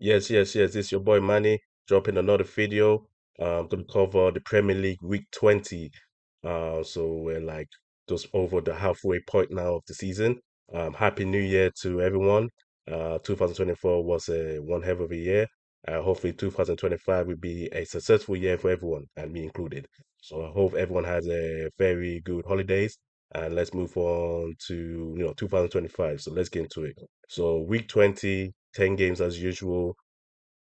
Yes. It's your boy Manny dropping another video. Gonna cover the Premier League Week 20. So we're like just over the halfway point now of the season. Happy New Year to everyone. 2024 was a one hell of a year. Hopefully 2025 will be a successful year for everyone, and me included. So I hope everyone has a very good holidays. And let's move on to 2025. So let's get into it. So week 20, 10 games as usual.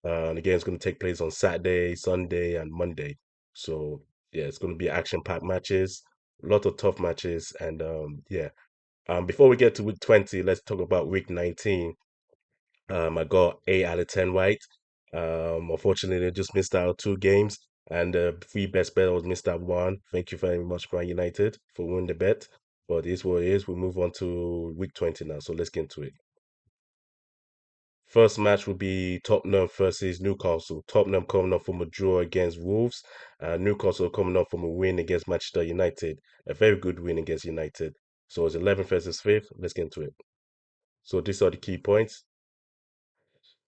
And the game's going to take place on Saturday, Sunday, and Monday. So yeah, it's going to be action-packed matches, a lot of tough matches, and yeah. Before we get to week 20, let's talk about week 19. I got 8 out of 10 right. Unfortunately, I just missed out 2 games, and the free best bet was missed out one. Thank you very much, Man United, for winning the bet. But it is what it is. We move on to week 20 now. So let's get into it. First match will be Tottenham versus Newcastle. Tottenham coming off from a draw against Wolves, Newcastle coming off from a win against Manchester United. A very good win against United. So it's 11th versus 5th. Let's get into it. So these are the key points.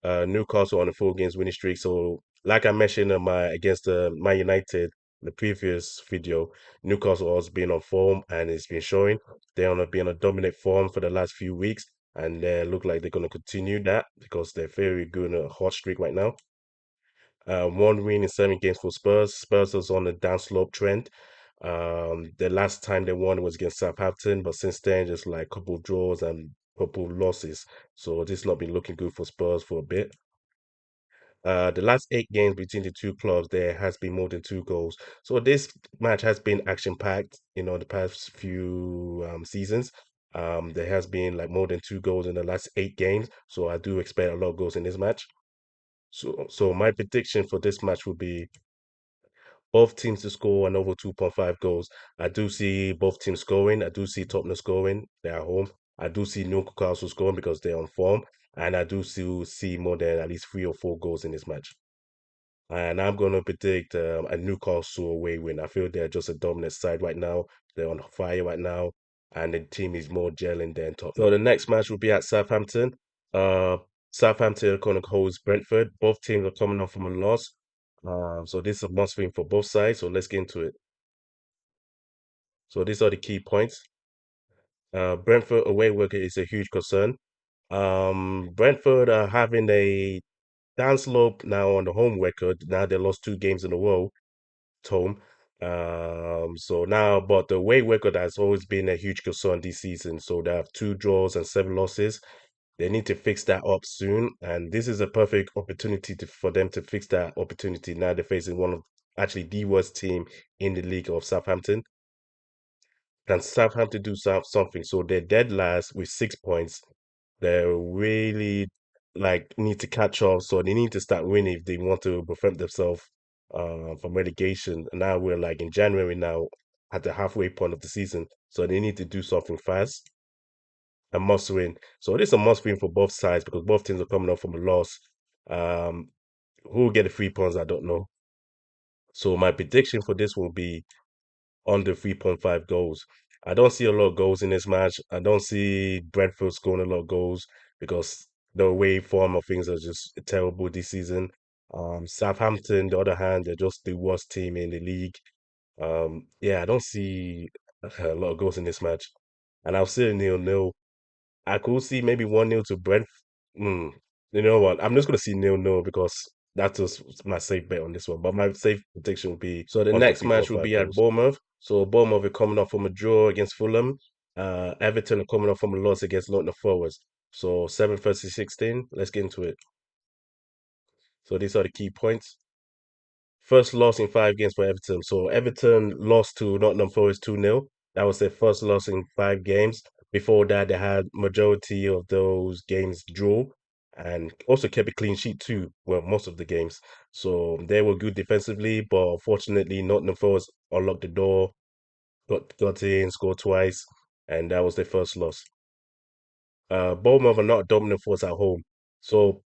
Newcastle on a 4 games winning streak. So like I mentioned in my against Man United, the previous video, Newcastle has been on form and it's been showing. They're on been on dominant form for the last few weeks, and they look like they're going to continue that because they're very good in a hot streak right now. One win in 7 games for Spurs. Spurs is on a downslope trend. The last time they won was against Southampton, but since then, just like couple draws and couple losses. So this not been looking good for Spurs for a bit. The last 8 games between the two clubs, there has been more than 2 goals. So this match has been action-packed, the past few seasons. There has been like more than 2 goals in the last 8 games. So I do expect a lot of goals in this match. So my prediction for this match would be both teams to score and over 2.5 goals. I do see both teams scoring. I do see Tottenham scoring. They're at home. I do see Newcastle scoring because they're on form. And I do see more than at least 3 or 4 goals in this match. And I'm going to predict a Newcastle away win. I feel they're just a dominant side right now. They're on fire right now, and the team is more gelling than Tottenham. So the next match will be at Southampton. Uh, Southampton are going to host Brentford. Both teams are coming off from a loss. So this is a must win for both sides. So let's get into it. So these are the key points. Brentford away work is a huge concern. Brentford are having a downslope now on the home record. Now they lost 2 games in a row at home. So now, but the away record has always been a huge concern this season. So they have 2 draws and 7 losses. They need to fix that up soon, and this is a perfect opportunity for them to fix that opportunity. Now they're facing one of actually the worst team in the league of Southampton. Can Southampton do something? So they're dead last with 6 points. They really like need to catch up, so they need to start winning if they want to prevent themselves from relegation. And now we're like in January now at the halfway point of the season, so they need to do something fast. A must win. So it is a must win for both sides because both teams are coming off from a loss. Um, who will get the 3 points? I don't know. So my prediction for this will be under 3.5 goals. I don't see a lot of goals in this match. I don't see Brentford scoring a lot of goals because the way form of things are just terrible this season. Southampton, the other hand, they're just the worst team in the league. Yeah, I don't see a lot of goals in this match. And I'll say 0-0. I could see maybe 1-0 to Brentford. Mm, you know what? I'm just gonna see 0-0 because that's just my safe bet on this one. But my safe prediction will be so the under next match will 3.5 be at goals. Bournemouth. So Bournemouth are coming off from a draw against Fulham. Everton are coming off from a loss against Nottingham Forest. So 7 versus 16. Let's get into it. So these are the key points. First loss in 5 games for Everton. So Everton lost to Nottingham Forest 2-0. That was their first loss in 5 games. Before that, they had majority of those games draw and also kept a clean sheet too. Well, most of the games. So they were good defensively, but unfortunately, Nottingham Forest unlocked the door, got in, scored twice, and that was their first loss. Bournemouth are not a dominant force at home. So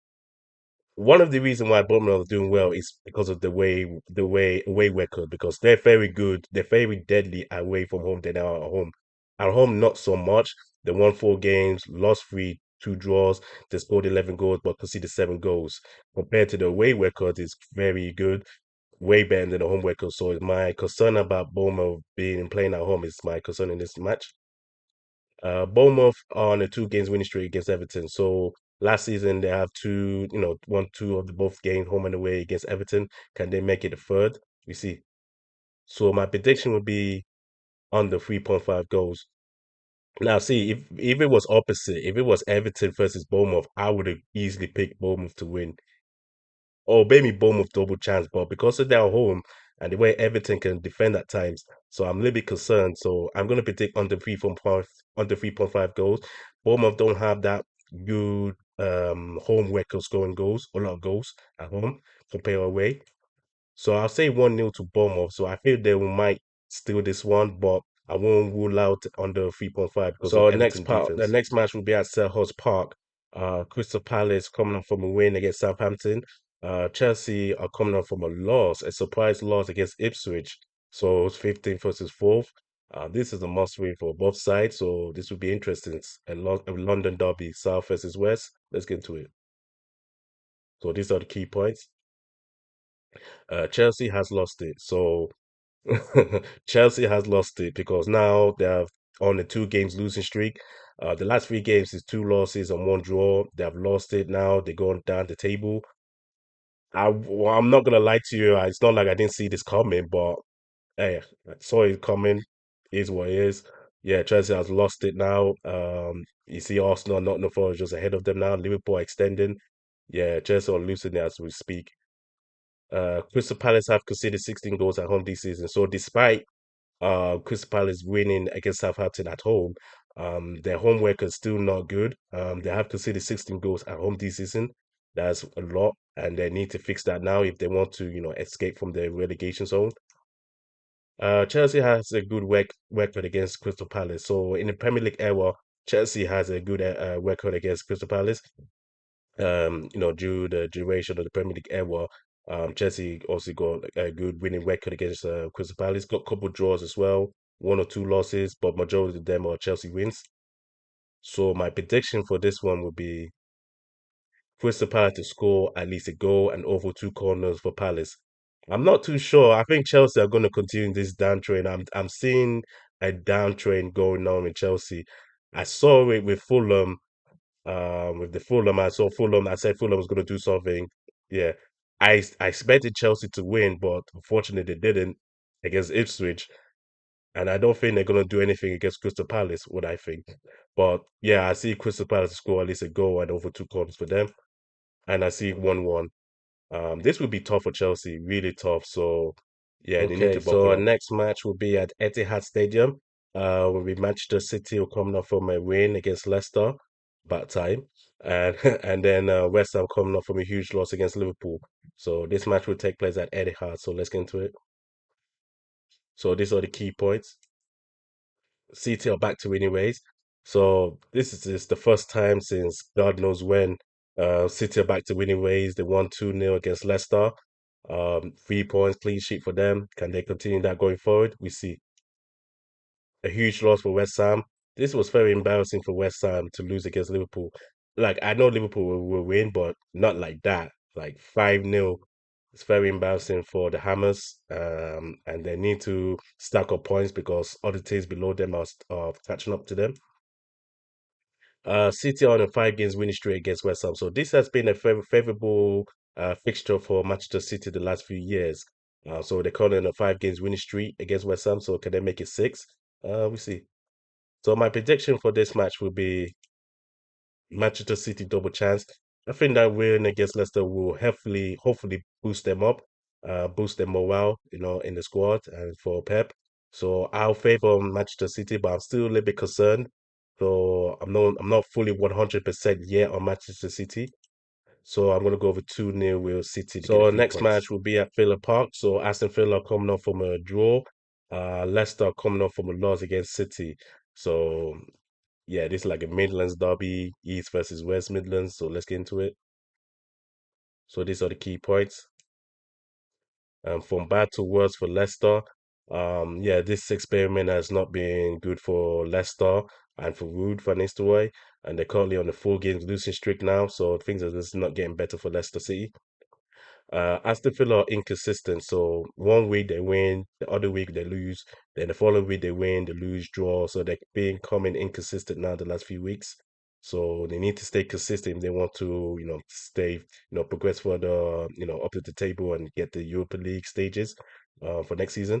one of the reasons why Bournemouth are doing well is because of the way away record because they're very good. They're very deadly away from home than they are at home. At home, not so much. They won 4 games, lost three, two draws. They scored 11 goals, but conceded 7 goals. Compared to the away record, is very good, way better than the home record. So it's my concern about Bournemouth being playing at home is my concern in this match. Bournemouth are on a 2 games winning streak against Everton. So last season they have two, won two of the both games home and away against Everton. Can they make it a third? We see. So my prediction would be under 3.5 goals. Now, see, if it was opposite, if it was Everton versus Bournemouth, I would have easily picked Bournemouth to win. Or maybe Bournemouth double chance, but because of their home and the way Everton can defend at times, so I'm a little bit concerned. So I'm going to predict under 3.5 goals. Bournemouth don't have that good home record scoring goals, a lot of goals at home compared away. So I'll say 1-0 to Bournemouth. So I feel they might steal this one, but I won't rule out under 3.5 because of Everton defense. The next match will be at Selhurst Park. Crystal Palace coming up from a win against Southampton. Chelsea are coming up from a loss, a surprise loss against Ipswich. So it's 15th versus 4th. This is a must win for both sides. So this will be interesting. A London derby, South versus West. Let's get into it. So these are the key points. Chelsea has lost it. So Chelsea has lost it because now they're on a 2 games losing streak. The last 3 games is 2 losses and 1 draw. They have lost it now. They're going down the table. I'm not gonna lie to you. It's not like I didn't see this coming, but hey, I saw it coming. Is what it is. Yeah, Chelsea has lost it now. You see Arsenal, Nottingham Forest just ahead of them now. Liverpool extending. Yeah, Chelsea are losing it as we speak. Crystal Palace have conceded 16 goals at home this season. So despite Crystal Palace winning against Southampton at home, their home record is still not good. They have conceded 16 goals at home this season. That's a lot, and they need to fix that now if they want to, escape from the relegation zone. Chelsea has a good record against Crystal Palace. So in the Premier League era, Chelsea has a good record against Crystal Palace. Due the duration of the Premier League era, Chelsea also got a good winning record against Crystal Palace. Got a couple draws as well, 1 or 2 losses, but majority of them are Chelsea wins. So my prediction for this one would be Crystal Palace to score at least a goal and over 2 corners for Palace. I'm not too sure. I think Chelsea are going to continue this downtrend. I'm seeing a downtrend going on in Chelsea. I saw it with the Fulham. I saw Fulham. I said Fulham was going to do something. Yeah, I expected Chelsea to win, but unfortunately they didn't against Ipswich. And I don't think they're going to do anything against Crystal Palace. What I think, but yeah, I see Crystal Palace score at least a goal and over 2 corners for them, and I see 1-1. This would be tough for Chelsea, really tough. So yeah, they need to buckle our next match will be at Etihad Stadium. Will be Manchester City will come up from a win against Leicester, bad time, and and then West Ham coming up from a huge loss against Liverpool. So this match will take place at Etihad. So let's get into it. So these are the key points. City are back to winning ways. So this is just the first time since God knows when. City are back to winning ways. They won 2-0 against Leicester. 3 points, clean sheet for them. Can they continue that going forward? We see a huge loss for West Ham. This was very embarrassing for West Ham to lose against Liverpool. Like I know Liverpool will win, but not like that. Like 5-0. It's very embarrassing for the Hammers. And they need to stack up points because other teams below them are catching up to them. City are on a 5 games winning streak against West Ham. So this has been a favorable fixture for Manchester City the last few years. So they're calling a 5 games winning streak against West Ham. So can they make it six? We see. So my prediction for this match will be Manchester City double chance. I think that win against Leicester will hopefully boost them up, boost their morale, in the squad and for Pep. So I'll favor Manchester City, but I'm still a little bit concerned. So I'm not fully 100% yet on Manchester City. So I'm gonna go over 2-0 with City to get So a our few next points. match will be at Villa Park. So Aston Villa coming off from a draw. Leicester coming off from a loss against City. So yeah, this is like a Midlands derby, East versus West Midlands. So let's get into it. So these are the key points. From bad to worse for Leicester. Yeah, this experiment has not been good for Leicester and for Ruud van Nistelrooy. and they're currently on the 4 games losing streak now. So things are just not getting better for Leicester City. Aston Villa are inconsistent. So one week they win, the other week they lose, then the following week they win, they lose, draw. So they're becoming inconsistent now the last few weeks. So they need to stay consistent if they want to, stay, progress further, up to the table and get the Europa League stages for next season.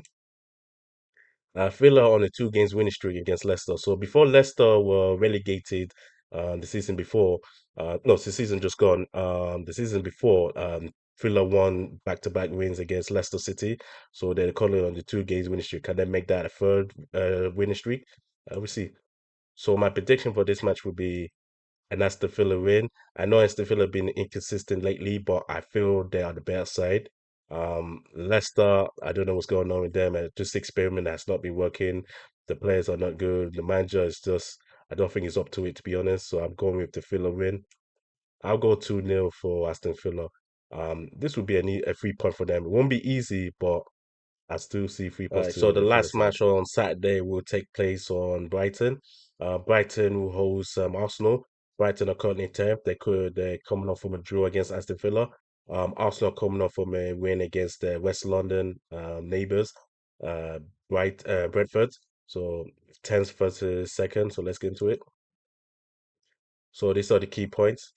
Villa on a 2 games winning streak against Leicester. So before Leicester were relegated, the season before, no, the season just gone. The season before, Villa won back-to-back wins against Leicester City. So they're currently on the 2 games winning streak. Can they make that a third winning streak? We'll see. So my prediction for this match would be an Aston Villa win. I know Aston Villa have been inconsistent lately, but I feel they are the better side. Leicester, I don't know what's going on with them. Just experiment has not been working. The players are not good. The manager is just, I don't think he's up to it, to be honest. So I'm going with the Villa win. I'll go 2-0 for Aston Villa. This would be a 3 point for them. It won't be easy, but I still see 3 points Right, so to the the Villa last side. match on Saturday will take place on Brighton. Brighton will host Arsenal. Brighton are currently 10th. They're coming off from a draw against Aston Villa. Arsenal are coming off from a win against their West London neighbours, uh, Brentford. So 10th versus second. So let's get into it. So these are the key points.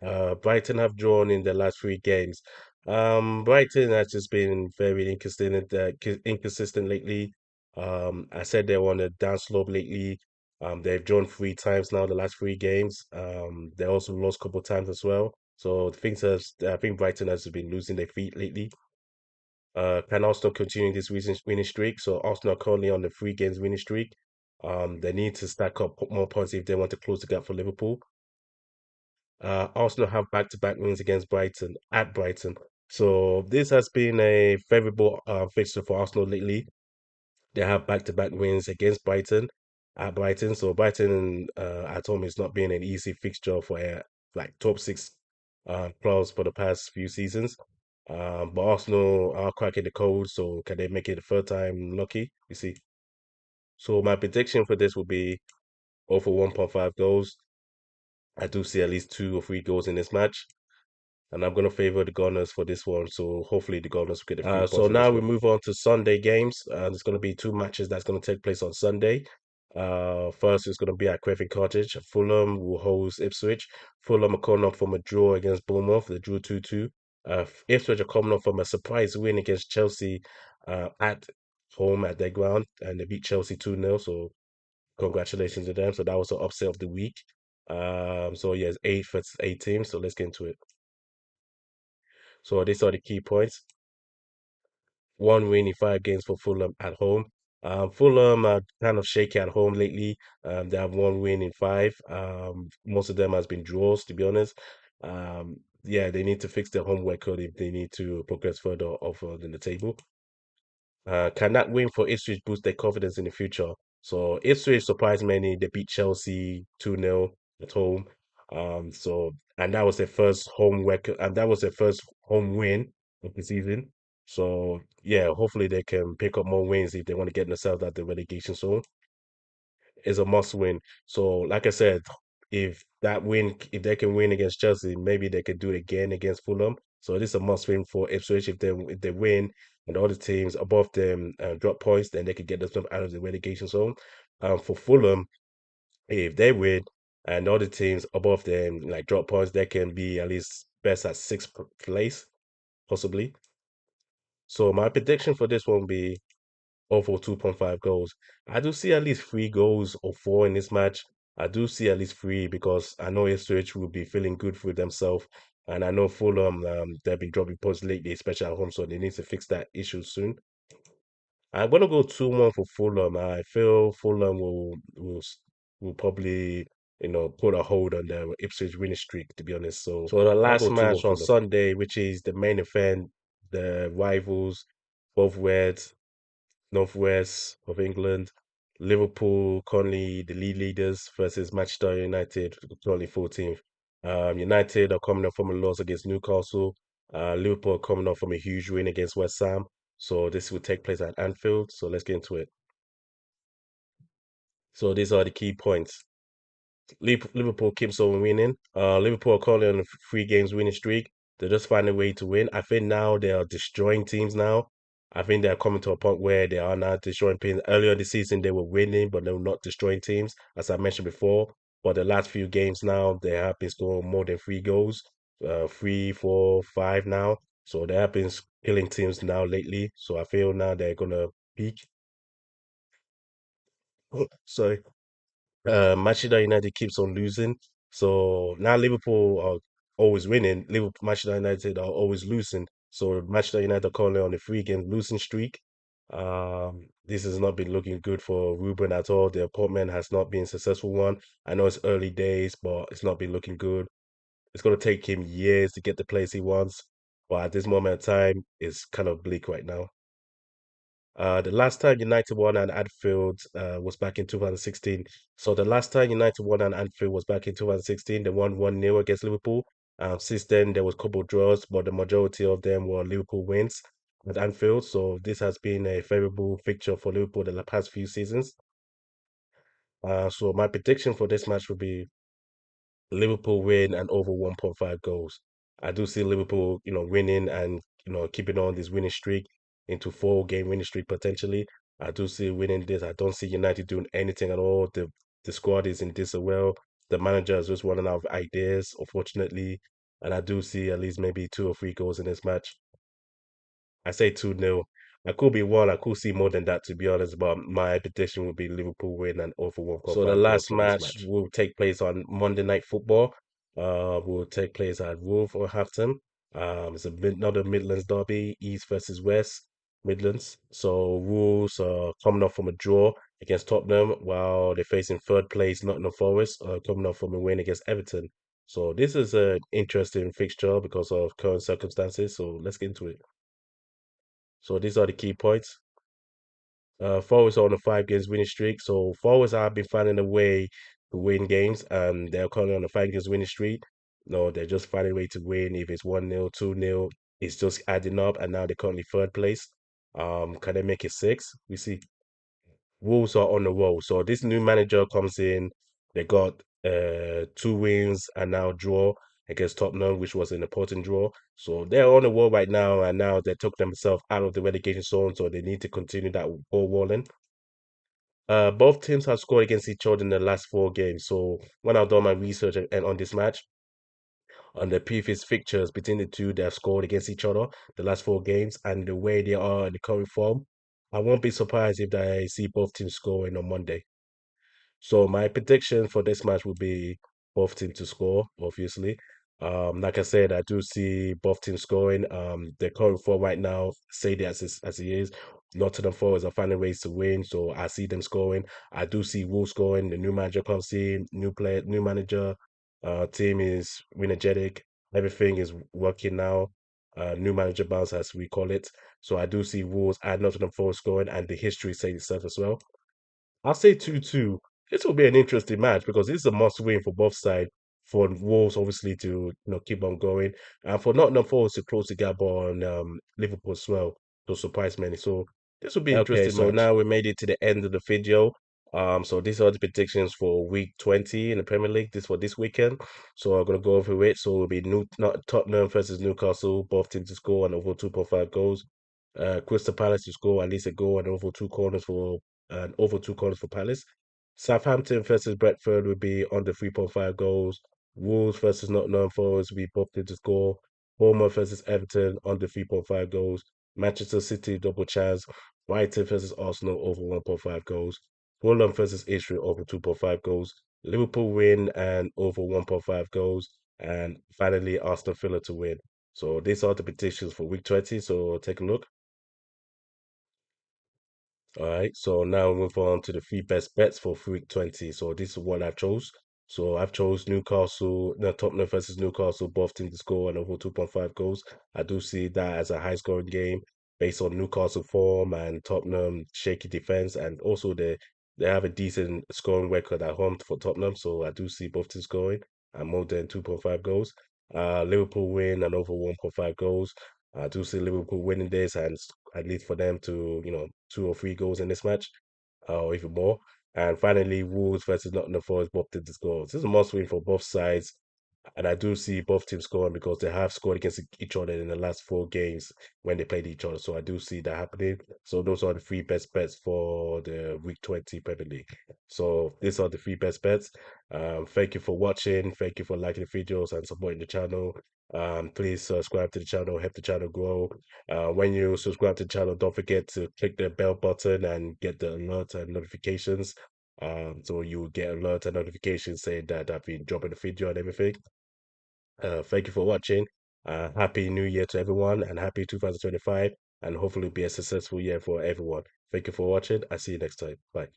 Brighton have drawn in the last 3 games. Brighton has just been very inconsistent lately. I said they were on a down slope lately. They've drawn 3 times now the last 3 games. They also lost a couple of times as well. So I think Brighton has been losing their feet lately. Can Arsenal continue this winning streak? So Arsenal are currently on the 3 games winning streak. They need to stack up more points if they want to close the gap for Liverpool. Arsenal have back-to-back wins against Brighton at Brighton. So this has been a favorable fixture for Arsenal lately. They have back-to-back wins against Brighton at Brighton. So Brighton at home is not being an easy fixture for like top six clubs for the past few seasons. But Arsenal are cracking the code. So can they make it the third time lucky? You see. So my prediction for this will be over 1.5 goals. I do see at least 2 or 3 goals in this match. And I'm going to favor the Gunners for this one. So hopefully the Gunners will get a few So points in now this we one. move on to Sunday games. There's going to be 2 matches that's going to take place on Sunday. First is going to be at Craven Cottage. Fulham will host Ipswich. Fulham are coming up from a draw against Bournemouth. They drew 2-2. Ipswich are coming up from a surprise win against Chelsea at home at their ground, and they beat Chelsea 2-0. So congratulations to them. So that was the upset of the week. So yes, 8 versus 8 teams. So let's get into it. So these are the key points. 1 win in 5 games for Fulham at home. Fulham are kind of shaky at home lately. They have 1 win in 5. Most of them has been draws, to be honest. Yeah, they need to fix their home record if they need to progress further up in the table. Can that win for Ipswich boost their confidence in the future? So Ipswich surprised many. They beat Chelsea 2-0 at home. And that was their first home record, and that was their first home win of the season. So yeah, hopefully they can pick up more wins if they want to get themselves out the relegation zone. It's a must win. So like I said, if they can win against Chelsea, maybe they could do it again against Fulham. So this is a must win for Ipswich. If they win and all the teams above them drop points, then they could get themselves out of the relegation zone. For Fulham, if they win and all the teams above them like drop points, they can be at least best at sixth place, possibly. So my prediction for this one will be over 2.5 goals. I do see at least 3 goals or four in this match. I do see at least three because I know Ipswich will be feeling good with themselves. And I know Fulham, they've been dropping points lately, especially at home, so they need to fix that issue soon. I'm gonna go 2-1 for Fulham. I feel Fulham will probably put a hold on the Ipswich winning streak. To be honest, so So the I'll last go 2-1 match on Fulham. Sunday, which is the main event, the rivals, both Reds, Northwest of England, Liverpool currently the lead leaders versus Manchester United currently 14th. United are coming up from a loss against Newcastle. Liverpool are coming up from a huge win against West Ham. So this will take place at Anfield. So let's get into it. So these are the key points. Liverpool keeps on winning. Liverpool are currently on a three games winning streak. They just find a way to win. I think now they are destroying teams now. I think they are coming to a point where they are now destroying teams. Earlier in the season, they were winning, but they were not destroying teams, as I mentioned before. But the last few games now, they have been scoring more than three goals, three, four, five now. So they have been killing teams now lately. So I feel now they're gonna peak. Sorry. Manchester United keeps on losing. So now Liverpool are always winning. Manchester United are always losing. So Manchester United are currently on a three-game losing streak. This has not been looking good for Ruben at all. The appointment has not been a successful one. I know it's early days, but it's not been looking good. It's going to take him years to get the place he wants. But at this moment in time, it's kind of bleak right now. The last time United won at Anfield was back in 2016. So the last time United won at Anfield was back in 2016. They won 1-0 against Liverpool. Since then, there was a couple of draws, but the majority of them were Liverpool wins at Anfield. So this has been a favorable fixture for Liverpool the past few seasons. So my prediction for this match would be Liverpool win and over 1.5 goals. I do see Liverpool, winning and keeping on this winning streak into four-game winning streak potentially. I do see winning this. I don't see United doing anything at all. The squad is in disarray. The manager is just running out of ideas, unfortunately. And I do see at least maybe two or three goals in this match. I say 2-0. I could be one. I could see more than that, to be honest. But my prediction would be Liverpool win and over So the 1.5 goals last for this match match. will take place on Monday Night Football. Will take place at Wolverhampton. It's another Midlands derby, East versus West Midlands. So Wolves are coming off from a draw against Tottenham, while they're facing third place Nottingham Forest, coming off from a win against Everton. So this is an interesting fixture because of current circumstances. So let's get into it. So these are the key points. Forwards are on a five games winning streak. So forwards have been finding a way to win games, and they're currently on a five games winning streak. No, they're just finding a way to win. If it's 1-0, 2-0, it's just adding up, and now they're currently third place. Can they make it six? We see Wolves are on the roll. So this new manager comes in. They got two wins and now draw against Tottenham, which was an important draw. So they're on the roll right now, and now they took themselves out of the relegation zone, so they need to continue that ball rolling. Both teams have scored against each other in the last four games. So when I've done my research and on this match, on the previous fixtures between the two, they have scored against each other the last four games, and the way they are in the current form, I won't be surprised if I see both teams scoring on Monday. So my prediction for this match would be both teams to score, obviously. Like I said, I do see both teams scoring. The current form right now, say that as it is. Nottingham Forest are finding ways to win, so I see them scoring. I do see Wolves scoring. The new manager comes in, new player, new manager. Team is energetic. Everything is working now. New manager bounce, as we call it. So I do see Wolves and Nottingham Forest scoring, and the history says itself as well. I'll say 2-2. This will be an interesting match because this is a must win for both sides. For Wolves, obviously, to keep on going, and for Nottingham Forest to close the gap on Liverpool as well to surprise many. So this will be an Okay, interesting so match. now we made it to the end of the video. So these are the predictions for week 20 in the Premier League, this for this weekend. So I'm gonna go over it. So it'll be not Tottenham versus Newcastle, both teams to score and over 2.5 goals. Crystal Palace to score at least a goal and over two corners for Palace. Southampton versus Brentford would be under 3.5 goals. Wolves versus Nottingham Forest would be both teams to score. Bournemouth versus Everton under 3.5 goals. Manchester City double chance. Brighton versus Arsenal over 1.5 goals. Fulham versus Ipswich over 2.5 goals. Liverpool win and over 1.5 goals. And finally, Aston Villa to win. So these are the predictions for week 20. So take a look. All right, so now we move on to the three best bets for week 20. So this is what I chose. So I've chose Newcastle, no, Tottenham versus Newcastle, both teams to score and over 2.5 goals. I do see that as a high scoring game based on Newcastle form and Tottenham shaky defense, and also they have a decent scoring record at home for Tottenham. So I do see both teams scoring and more than 2.5 goals. Liverpool win and over 1.5 goals. I do see Liverpool winning this and at least for them to, two or three goals in this match, or even more. And finally, Wolves versus Nottingham Forest, both teams score. This is a must win for both sides. And I do see both teams scoring because they have scored against each other in the last 4 games when they played each other. So I do see that happening. So those are the three best bets for the Week 20 Premier League. So these are the three best bets. Thank you for watching. Thank you for liking the videos and supporting the channel. Please subscribe to the channel, help the channel grow. When you subscribe to the channel, don't forget to click the bell button and get the alert and notifications. So you will get alert and notifications saying that I've been dropping the video and everything. Thank you for watching. Happy New Year to everyone and happy 2025. And hopefully be a successful year for everyone. Thank you for watching. I'll see you next time. Bye.